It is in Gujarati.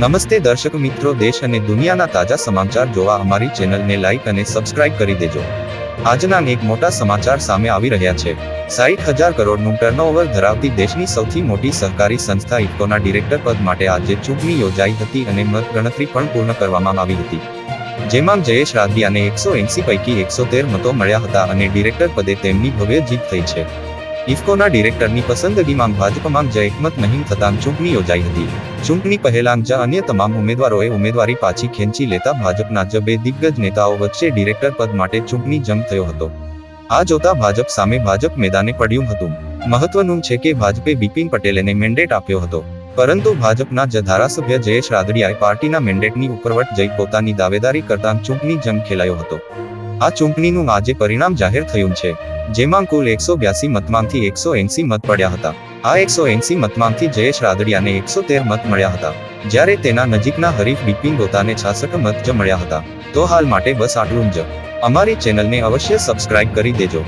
નમસ્તે દર્શક મિત્રો, દેશ અને દુનિયાના તાજા સમાચાર જોવા અમારી ચેનલને લાઇક અને સબસ્ક્રાઇબ કરી દેજો. આજના એક મોટા સમાચાર સામે આવી રહ્યા છે. 60,000 કરોડનું ટર્નઓવર ધરાવતી દેશની સૌથી મોટી સહકારી સંસ્થા ઇફકોના ડિરેક્ટર પદ માટે આજે ચૂંટણી યોજાઈ હતી અને મતગણતરી પણ પૂર્ણ કરવામાં આવી હતી. જેમાં જયેશ રાદડિયાને 180 પૈકી 113 મતો મળ્યા હતા અને ડિરેક્ટર પદે તેમની ભવ્ય જીત થઈ છે. ઇફકોના ડિરેક્ટરની પસંદગીમાં ભાજપમાં જ એકમત નહીં થતાં ચૂંટણી યોજાઈ હતી. ચૂંટણી પહેલાં જ અન્ય તમામ ઉમેદવારોએ ઉમેદવારી પાછી ખેંચી લેતા ભાજપના જ બે દિગ્ગજ નેતાઓ વચ્ચે ડિરેક્ટર પદ માટે ચૂંટણી જંગ થયો હતો. આ જોતા ભાજપ સામે ભાજપ મેદાને પડ્યું હતું. મહત્વનું છે કે ભાજપે બિપિન પટેલને મેન્ડેટ આપ્યો હતો, પરંતુ ભાજપના જ ધારાસભ્ય જયેશ રાદડિયાએ પાર્ટીના મેન્ડેટની ઉપરવટ જઈ પોતાની દાવેદારી કરતાં ચૂંટણી જંગ ખેલાયો હતો. આ ચૂંટણીનું આજે પરિણામ જાહેર થયું છે, જેમાં કુલ 182 મતમાંથી 180 મત પડ્યા હતા. આ 180 મતમાંથી જયેશ રાદડિયાને 113 મત મળ્યા હતા, જ્યારે તેના નજીકના હરીફ બિપિન ગોતાને 66 મત જ મળ્યા હતા. તો હાલ માટે બસ આટલું જ. અમારી ચેનલને અવશ્ય સબસ્ક્રાઇબ કરી દેજો.